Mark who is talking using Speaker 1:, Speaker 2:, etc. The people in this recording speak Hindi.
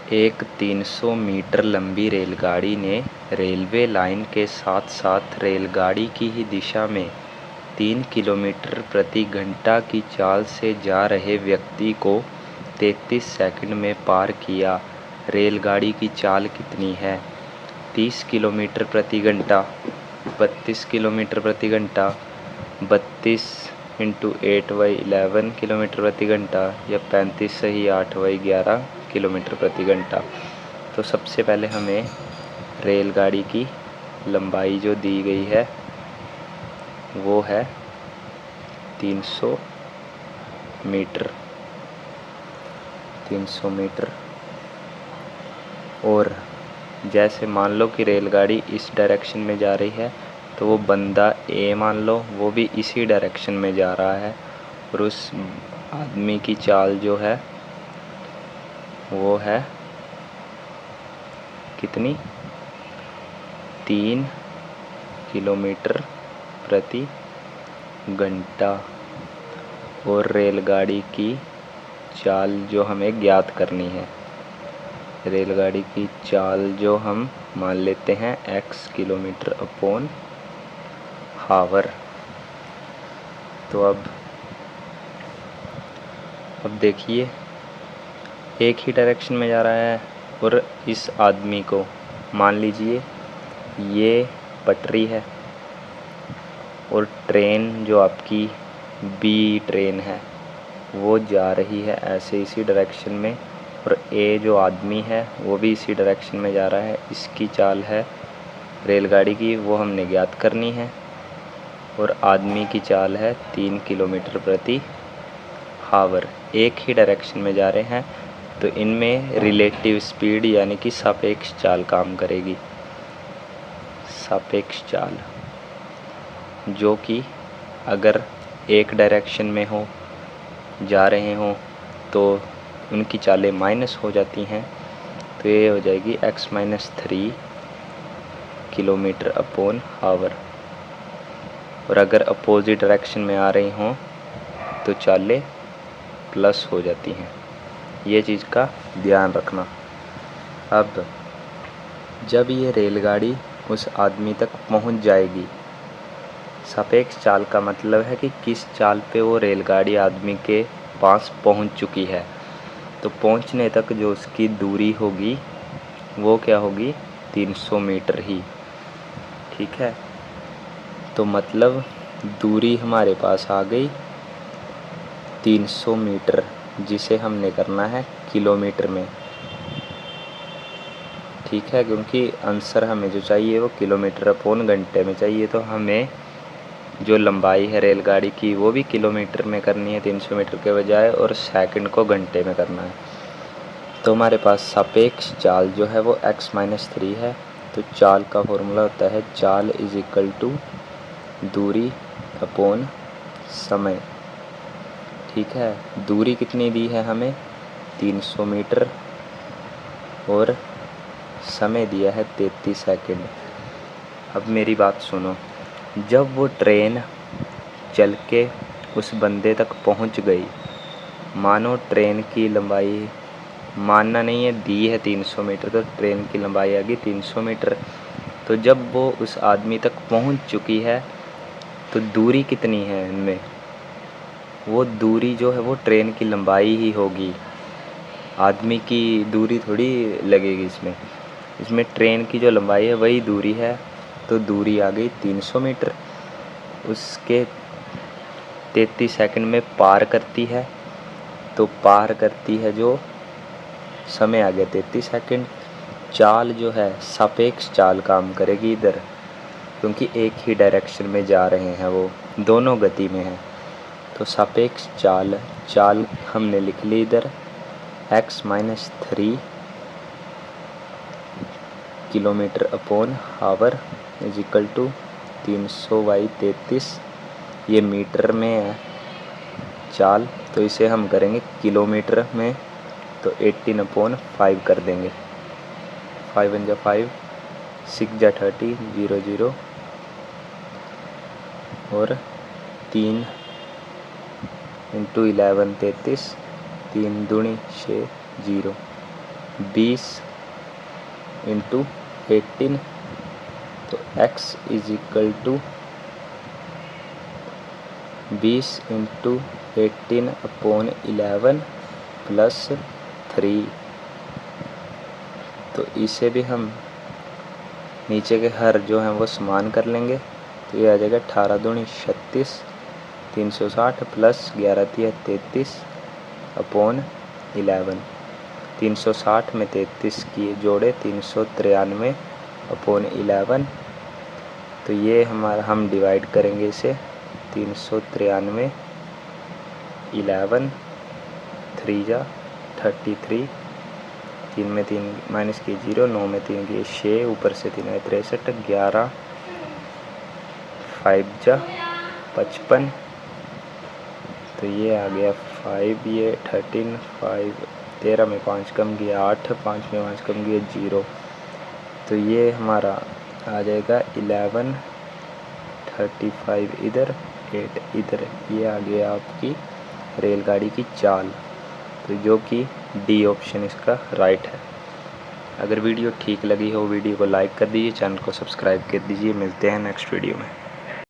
Speaker 1: एक 300 मीटर लंबी रेलगाड़ी ने रेलवे लाइन के साथ साथ रेलगाड़ी की ही दिशा में 3 किलोमीटर प्रति घंटा की चाल से जा रहे व्यक्ति को 33 सेकंड में पार किया। रेलगाड़ी की चाल कितनी है? 30 किलोमीटर प्रति घंटा, 32 किलोमीटर प्रति घंटा, 32 × 8/11 किलोमीटर प्रति घंटा या 35 सही 8/11 किलोमीटर प्रति घंटा। तो सबसे पहले हमें रेलगाड़ी की लंबाई जो दी गई है वो है 300 मीटर, 300 मीटर। और जैसे मान लो कि रेलगाड़ी इस डायरेक्शन में जा रही है तो वो बंदा ए मान लो वो भी इसी डायरेक्शन में जा रहा है और उस आदमी की चाल जो है वो है कितनी? 3 किलोमीटर प्रति घंटा। और रेलगाड़ी की चाल जो हमें ज्ञात करनी है, रेलगाड़ी की चाल जो हम मान लेते हैं x किलोमीटर/आवर। तो अब देखिए एक ही डायरेक्शन में जा रहा है और इस आदमी को मान लीजिए ये पटरी है और ट्रेन जो आपकी बी ट्रेन है वो जा रही है ऐसे इसी डायरेक्शन में और ए जो आदमी है वो भी इसी डायरेक्शन में जा रहा है। इसकी चाल है रेलगाड़ी की वो हमने ज्ञात करनी है और आदमी की चाल है 3 किलोमीटर प्रति आवर। एक ही डायरेक्शन में जा रहे हैं तो इनमें रिलेटिव स्पीड यानी कि सापेक्ष चाल काम करेगी। सापेक्ष चाल जो कि अगर एक डायरेक्शन में हो जा रहे हों तो उनकी चालें माइनस हो जाती हैं, तो ये हो जाएगी x-3 किलोमीटर/आवर। और अगर अपोजिट डायरेक्शन में आ रही हों तो चालें प्लस हो जाती हैं। ये चीज़ का ध्यान रखना। अब जब ये रेलगाड़ी उस आदमी तक पहुंच जाएगी, सापेक्ष चाल का मतलब है कि किस चाल पे वो रेलगाड़ी आदमी के पास पहुंच चुकी है। तो पहुंचने तक जो उसकी दूरी होगी वो क्या होगी? 300 मीटर ही। ठीक है, तो मतलब दूरी हमारे पास आ गई 300 मीटर, जिसे हमने करना है किलोमीटर में। ठीक है, क्योंकि आंसर हमें जो चाहिए वो किलोमीटर/घंटे में चाहिए, तो हमें जो लंबाई है रेलगाड़ी की वो भी किलोमीटर में करनी है 300 मीटर के बजाय, और सेकंड को घंटे में करना है। तो हमारे पास सापेक्ष चाल जो है वो x-3 है। तो चाल का फॉर्मूला होता है चाल = दूरी अपॉन समय। ठीक है, दूरी कितनी दी है हमें? 300 मीटर और समय दिया है 33 सेकंड। अब मेरी बात सुनो, जब वो ट्रेन चल के उस बंदे तक पहुंच गई, मानो ट्रेन की लंबाई, मानना नहीं है, दी है 300 मीटर तो ट्रेन की लंबाई आ गई 300 मीटर। तो जब वो उस आदमी तक पहुंच चुकी है तो दूरी कितनी है इनमें? वो दूरी जो है वो ट्रेन की लंबाई ही होगी, आदमी की दूरी थोड़ी लगेगी इसमें। इसमें ट्रेन की जो लंबाई है वही दूरी है, तो दूरी आ गई 300 मीटर। उसके 33 सेकंड में पार करती है, तो पार करती है जो समय आ गया 33 सेकंड। चाल जो है सापेक्ष चाल काम करेगी इधर, क्योंकि एक ही डायरेक्शन में जा रहे हैं, वो दोनों गति में हैं। तो सापेक्ष चाल हमने लिख ली इधर x-3 किलोमीटर/आवर = 300/33। ये मीटर में है चाल, तो इसे हम करेंगे किलोमीटर में, तो 18/5 कर देंगे। 5 × 5 6 × 30 0 0 और 3 × 11 33, 3 दूनी 6 0। 20 इंटू 18, तो x is equal to 20 into 18 upon 11 plus 3। तो इसे भी हम नीचे के हर जो हैं वो समान कर लेंगे, तो ये आ जाएगा 18 दूनी 36, 360 प्लस 11 तिया 33 अपॉन 11। 360 में 33 किए जोड़े 393 अपॉन 11। तो ये हमारा हम डिवाइड करेंगे इसे 393, 11, 3 जा 33, 3 में 3 माइनस किए 0, 9 में 3 किए 6, ऊपर से 3 है 63, 11, 5 जा 55। तो ये आ गया 5, ये 13, 5, 13 में 5 कम किया 8, 5 में 5 कम किया 0। तो ये हमारा आ जाएगा 11, 35 इधर, 8 इधर। ये आ गया आपकी रेलगाड़ी की चाल, तो जो कि डी ऑप्शन इसका राइट है। अगर वीडियो ठीक लगी हो वीडियो को लाइक कर दीजिए, चैनल को सब्सक्राइब कर दीजिए। मिलते हैं नेक्स्ट वीडियो में।